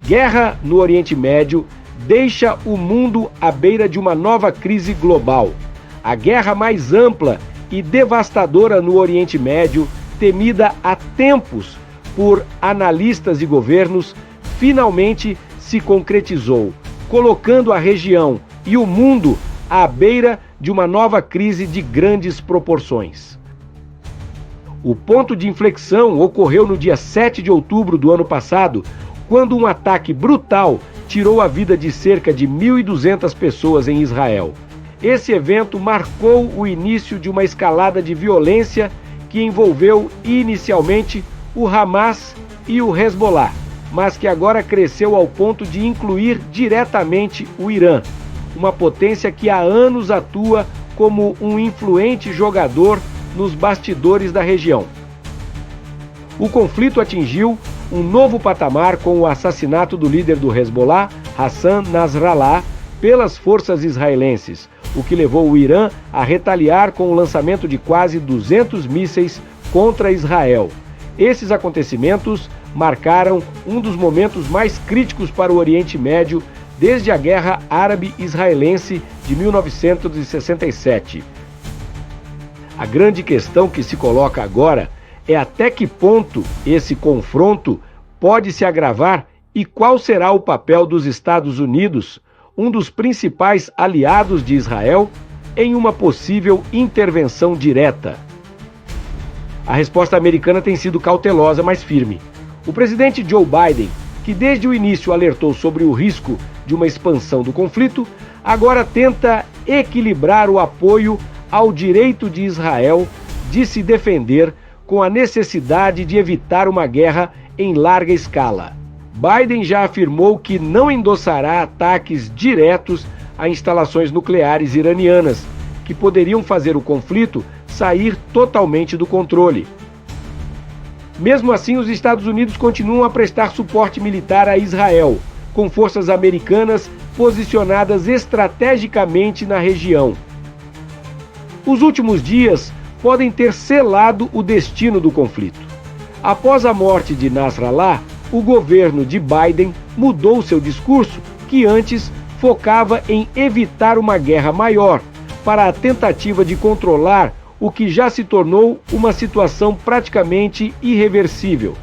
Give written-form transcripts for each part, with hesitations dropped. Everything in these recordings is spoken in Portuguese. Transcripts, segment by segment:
Guerra no Oriente Médio deixa o mundo à beira de uma nova crise global. A guerra mais ampla e devastadora no Oriente Médio, temida há tempos por analistas e governos, finalmente se concretizou, colocando a região e o mundo à beira de uma nova crise de grandes proporções. O ponto de inflexão ocorreu no dia 7 de outubro do ano passado, quando um ataque brutal tirou a vida de cerca de 1.200 pessoas em Israel. Esse evento marcou o início de uma escalada de violência que envolveu inicialmente o Hamas e o Hezbollah, mas que agora cresceu ao ponto de incluir diretamente o Irã, uma potência que há anos atua como um influente jogador nos bastidores da região. O conflito atingiu um novo patamar com o assassinato do líder do Hezbollah, Hassan Nasrallah, pelas forças israelenses, o que levou o Irã a retaliar com o lançamento de quase 200 mísseis contra Israel. Esses acontecimentos marcaram um dos momentos mais críticos para o Oriente Médio desde a Guerra Árabe-Israelense de 1967. A grande questão que se coloca agora é até que ponto esse confronto pode se agravar e qual será o papel dos Estados Unidos, um dos principais aliados de Israel, em uma possível intervenção direta. A resposta americana tem sido cautelosa, mas firme. O presidente Joe Biden, que desde o início alertou sobre o risco de uma expansão do conflito, agora tenta equilibrar o apoio ao direito de Israel de se defender com a necessidade de evitar uma guerra em larga escala. Biden já afirmou que não endossará ataques diretos a instalações nucleares iranianas, que poderiam fazer o conflito sair totalmente do controle. Mesmo assim, os Estados Unidos continuam a prestar suporte militar a Israel, com forças americanas posicionadas estrategicamente na região. Os últimos dias podem ter selado o destino do conflito. Após a morte de Nasrallah, o governo de Biden mudou seu discurso, que antes focava em evitar uma guerra maior, para a tentativa de controlar o que já se tornou uma situação praticamente irreversível.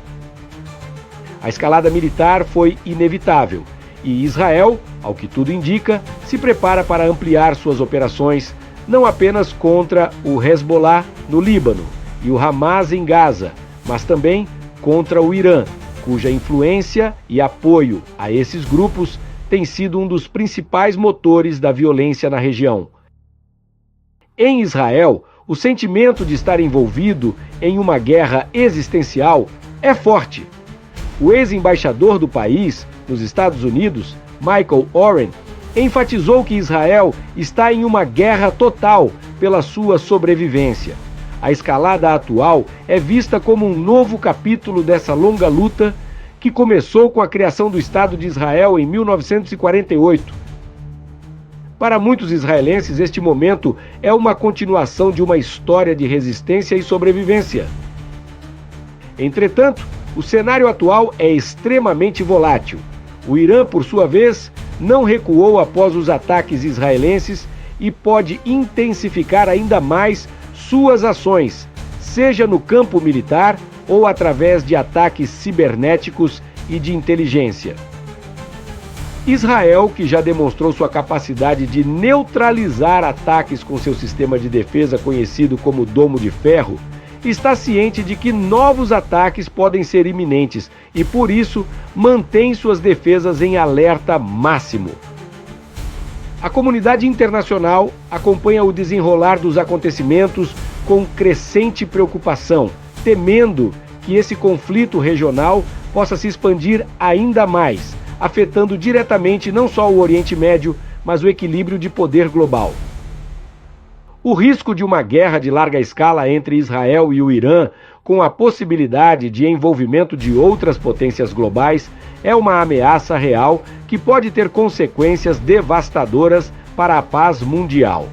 A escalada militar foi inevitável e Israel, ao que tudo indica, se prepara para ampliar suas operações não apenas contra o Hezbollah no Líbano e o Hamas em Gaza, mas também contra o Irã, cuja influência e apoio a esses grupos tem sido um dos principais motores da violência na região. Em Israel, o sentimento de estar envolvido em uma guerra existencial é forte. O ex-embaixador do país nos Estados Unidos, Michael Oren, enfatizou que Israel está em uma guerra total pela sua sobrevivência. A escalada atual é vista como um novo capítulo dessa longa luta que começou com a criação do Estado de Israel em 1948. Para muitos israelenses, este momento é uma continuação de uma história de resistência e sobrevivência. Entretanto, o cenário atual é extremamente volátil. O Irã, por sua vez, não recuou após os ataques israelenses e pode intensificar ainda mais suas ações, seja no campo militar ou através de ataques cibernéticos e de inteligência. Israel, que já demonstrou sua capacidade de neutralizar ataques com seu sistema de defesa conhecido como Domo de Ferro, está ciente de que novos ataques podem ser iminentes e, por isso, mantém suas defesas em alerta máximo. A comunidade internacional acompanha o desenrolar dos acontecimentos com crescente preocupação, temendo que esse conflito regional possa se expandir ainda mais, afetando diretamente não só o Oriente Médio, mas o equilíbrio de poder global. O risco de uma guerra de larga escala entre Israel e o Irã, com a possibilidade de envolvimento de outras potências globais, é uma ameaça real que pode ter consequências devastadoras para a paz mundial.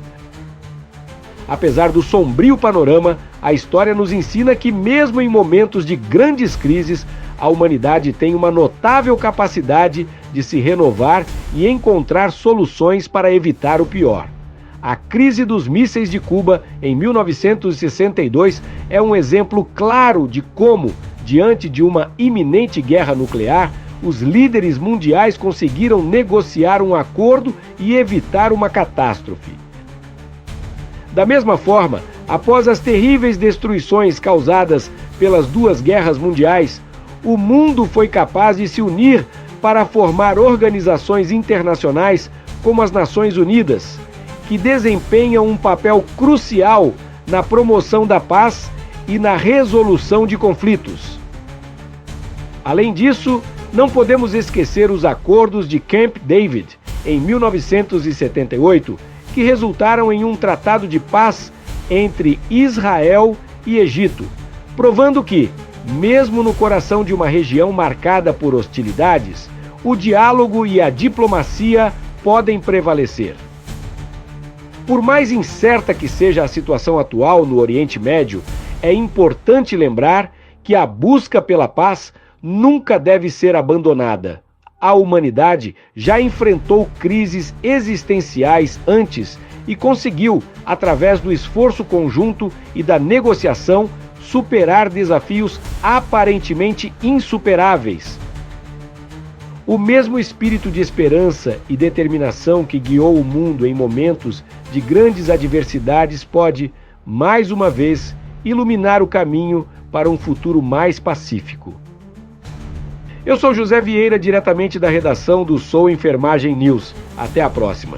Apesar do sombrio panorama, a história nos ensina que, mesmo em momentos de grandes crises, a humanidade tem uma notável capacidade de se renovar e encontrar soluções para evitar o pior. A crise dos mísseis de Cuba, em 1962, é um exemplo claro de como, diante de uma iminente guerra nuclear, os líderes mundiais conseguiram negociar um acordo e evitar uma catástrofe. Da mesma forma, após as terríveis destruições causadas pelas duas guerras mundiais, o mundo foi capaz de se unir para formar organizações internacionais como as Nações Unidas, que desempenham um papel crucial na promoção da paz e na resolução de conflitos. Além disso, não podemos esquecer os acordos de Camp David, em 1978, que resultaram em um tratado de paz entre Israel e Egito, provando que, mesmo no coração de uma região marcada por hostilidades, o diálogo e a diplomacia podem prevalecer. Por mais incerta que seja a situação atual no Oriente Médio, é importante lembrar que a busca pela paz nunca deve ser abandonada. A humanidade já enfrentou crises existenciais antes e conseguiu, através do esforço conjunto e da negociação, superar desafios aparentemente insuperáveis. O mesmo espírito de esperança e determinação que guiou o mundo em momentos de grandes adversidades pode, mais uma vez, iluminar o caminho para um futuro mais pacífico. Eu sou José Vieira, diretamente da redação do Sou Enfermagem News. Até a próxima.